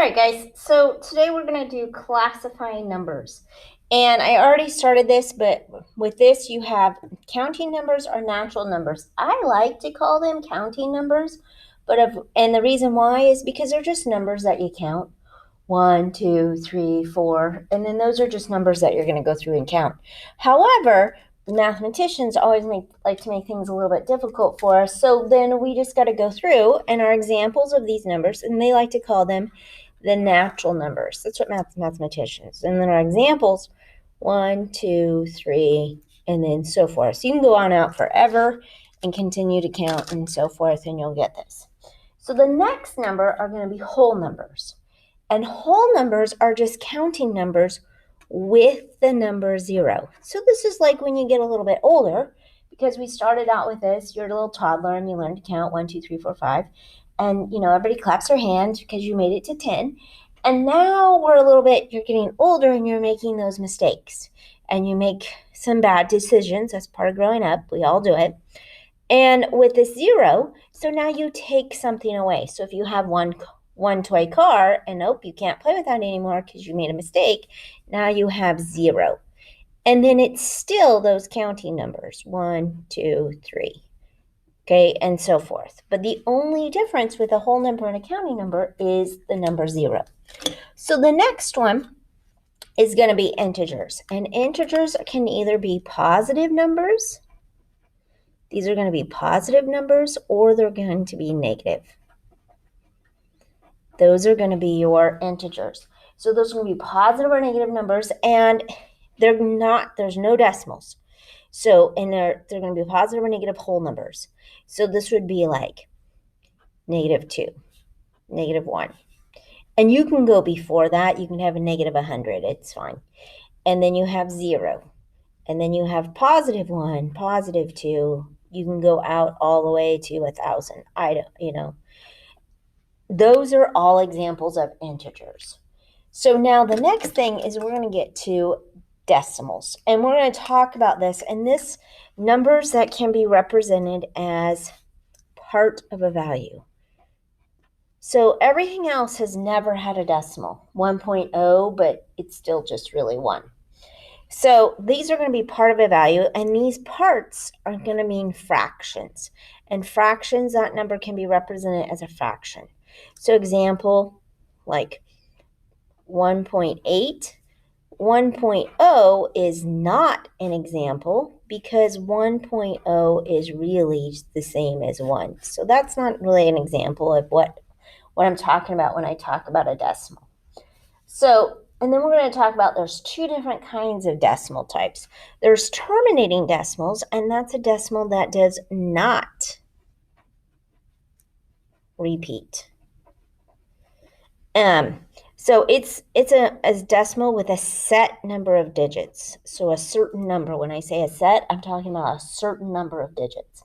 right, guys, so today we're going to do classifying numbers. And I already started this, but with this you have counting numbers or natural numbers. I like to call them counting numbers, and the reason why is because they're just numbers that you count. 1, 2, 3, 4, and then those are just numbers that you're going to go through and count. However, mathematicians always like to make things a little bit difficult for us, so then we just got to go through and our examples of these numbers, and they like to call them the natural numbers. That's what mathematicians. And then our examples, 1, 2, 3, and then so forth. So you can go on out forever and continue to count and so forth, and you'll get this. So the next number are going to be whole numbers. And whole numbers are just counting numbers with the number 0. So this is like when you get a little bit older, because we started out with this, you're a little toddler and you learn to count 1, 2, 3, 4, 5. And, everybody claps their hands because you made it to 10. And now you're getting older and you're making those mistakes. And you make some bad decisions. That's part of growing up. We all do it. And with the 0, so now you take something away. So if you have one toy car and nope, you can't play with that anymore because you made a mistake, now you have 0. And then it's still those counting numbers, 1, 2, 3. Okay, and so forth. But the only difference with a whole number and a counting number is the number 0. So the next one is going to be integers. And integers can either be positive numbers. These are going to be positive numbers, or they're going to be negative. Those are going to be your integers. So those are going to be positive or negative numbers, and there's no decimals. So they're going to be positive or negative whole numbers. So this would be like -2, -1. And you can go before that. You can have a -100. It's fine. And then you have 0. And then you have +1, +2. You can go out all the way to 1,000. Those are all examples of integers. So now the next thing is we're going to get to decimals. And we're going to talk about this. And this numbers that can be represented as part of a value. So everything else has never had a decimal, 1.0, but it's still just really 1. So these are going to be part of a value, and these parts are going to mean fractions. And fractions, that number can be represented as a fraction. So example, like 1.8. 1.0 is not an example because 1.0 is really the same as 1. So that's not really an example of what I'm talking about when I talk about a decimal. So, and then we're going to talk about there's 2 different kinds of decimal types. There's terminating decimals, and that's a decimal that does not repeat. So it's a decimal with a set number of digits. So a certain number. When I say a set, I'm talking about a certain number of digits.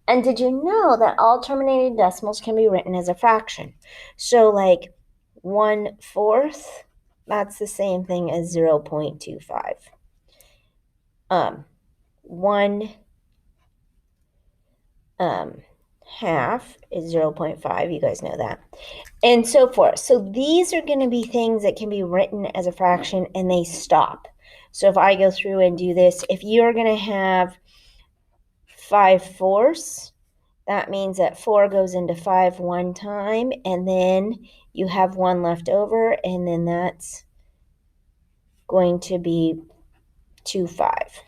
And did you know that all terminating decimals can be written as a fraction? So like 1/4, that's the same thing as 0.25. 1 half is 0.5. You guys know that. And so forth. So these are going to be things that can be written as a fraction, and they stop. So if I go through and do this, if you're going to have 5/4, that means that 4 goes into 5 one time, and then you have 1 left over, and then that's going to be 2/5,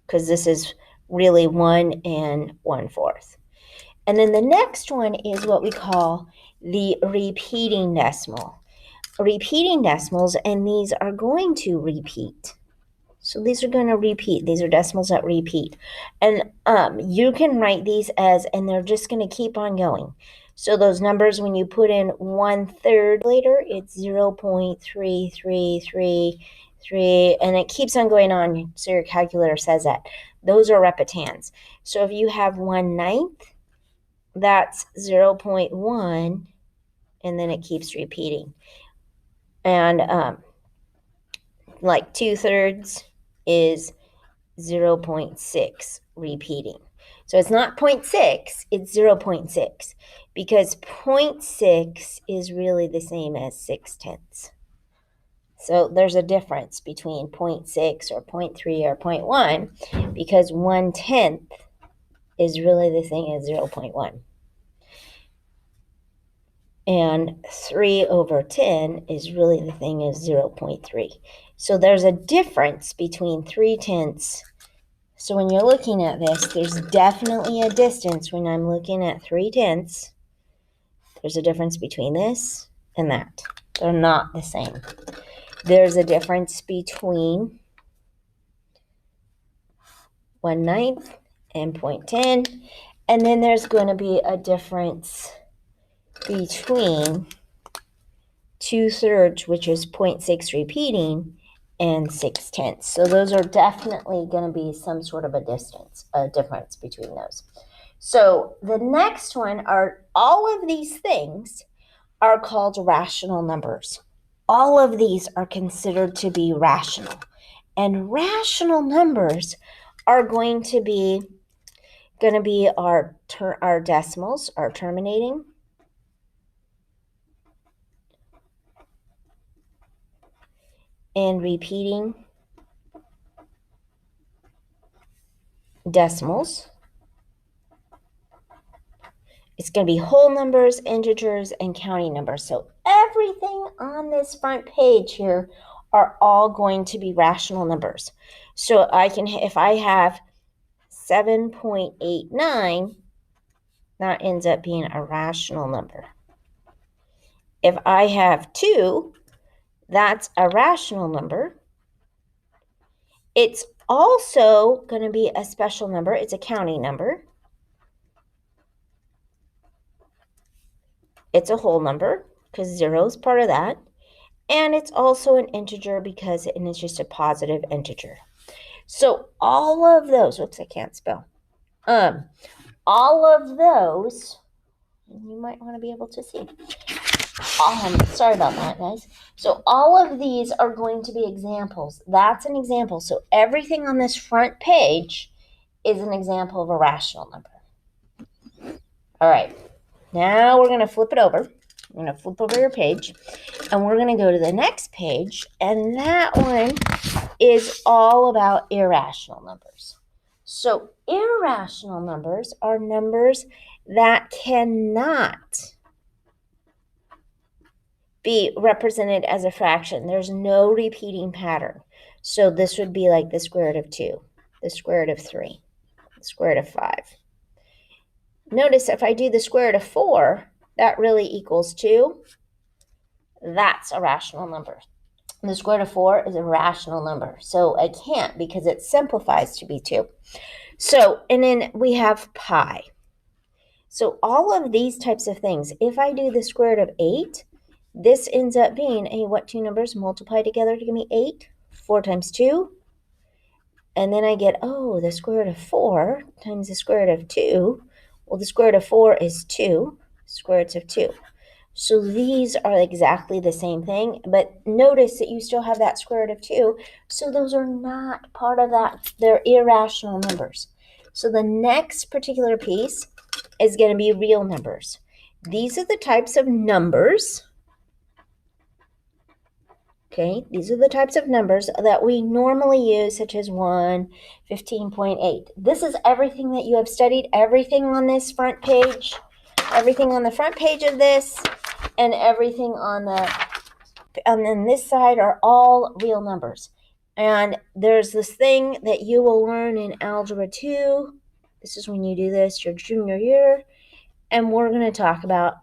because this is really 1 1/4. And then the next one is what we call the repeating decimal. Repeating decimals, and these are going to repeat. So these are going to repeat. These are decimals that repeat. And you can write these as, and they're just going to keep on going. So those numbers, when you put in 1/3 later, it's 0.3333, and it keeps on going on. So your calculator says that. Those are repetans. So if you have 1/9, that's 0.1, and then it keeps repeating. And like 2/3 is 0.6 repeating. So it's not 0.6, it's 0.6, because 0.6 is really the same as 6/10. So there's a difference between 0.6 or 0.3 or 0.1, because 1/10 is really the same as 0.1. And 3/10 is really the thing as 0.3. So there's a difference between 3/10. So when you're looking at this, there's definitely a distance when I'm looking at 3/10. There's a difference between this and that. They're not the same. There's a difference between 1/9 and 0.10. And then there's going to be a difference between 2/3, which is 0.6 repeating, and 6/10. So those are definitely going to be some sort of a difference between those. So the next one are all of these things are called rational numbers. All of these are considered to be rational. And rational numbers are going to be our decimals, our terminating, and repeating decimals. It's going to be whole numbers, integers, and counting numbers. So everything on this front page here are all going to be rational numbers. So if I have 7.89, that ends up being a rational number. If I have 2, that's a rational number. It's also going to be a special number. It's a counting number. It's a whole number because 0 is part of that. And it's also an integer because it's just a positive integer. So all of those, oops, I can't spell. All of those, you might want to be able to see. Sorry about that, guys. So all of these are going to be examples. That's an example. So everything on this front page is an example of a rational number. All right. Now we're going to flip it over. I'm going to flip over your page, and we're going to go to the next page, and that one is all about irrational numbers. So irrational numbers are numbers that cannot be represented as a fraction. There's no repeating pattern. So this would be like the square root of 2, the square root of 3, the square root of 5. Notice if I do the square root of 4, that really equals 2. That's a rational number. The square root of 4 is a rational number. So I can't because it simplifies to be 2. So, and then we have pi. So all of these types of things, if I do the square root of 8, this ends up being what two numbers multiply together to give me 8? 4 times 2. And then I get, the square root of 4 times the square root of 2. Well, the square root of 4 is 2 square roots of 2. So these are exactly the same thing, but notice that you still have that square root of 2. So those are not part of that. They're irrational numbers. So the next particular piece is going to be real numbers. These are the types of numbers. Okay, these are the types of numbers that we normally use, such as 1, 15.8. This is everything that you have studied, everything on this front page, everything on the front page of this, and everything on this side are all real numbers. And there's this thing that you will learn in Algebra 2. This is when you do this your junior year. And we're going to talk about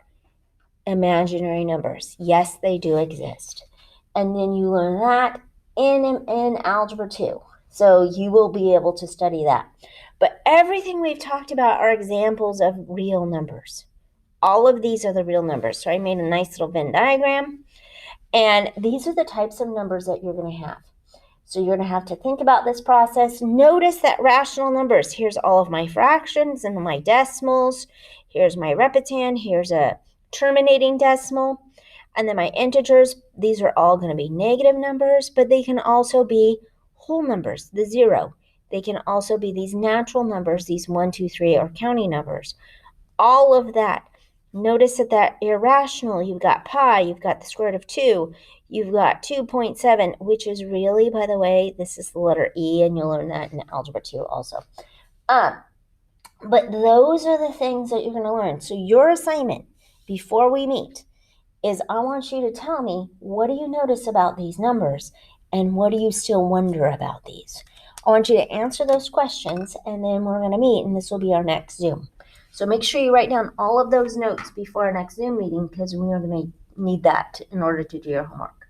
imaginary numbers. Yes, they do exist. And then you learn that in Algebra 2. So you will be able to study that. But everything we've talked about are examples of real numbers. All of these are the real numbers. So I made a nice little Venn diagram. And these are the types of numbers that you're going to have. So you're going to have to think about this process. Notice that rational numbers. Here's all of my fractions and my decimals. Here's my repetan. Here's a terminating decimal. And then my integers, these are all going to be negative numbers, but they can also be whole numbers, the 0. They can also be these natural numbers, these 1, 2, 3 are counting numbers. All of that. Notice that irrational, you've got pi, you've got the square root of 2, you've got 2.7, which is really, by the way, this is the letter E, and you'll learn that in Algebra 2 also. But those are the things that you're going to learn. So your assignment before we meet is I want you to tell me, what do you notice about these numbers, and what do you still wonder about these? I want you to answer those questions, and then we're going to meet, and this will be our next Zoom. So make sure you write down all of those notes before our next Zoom meeting, because we are going to need that in order to do your homework.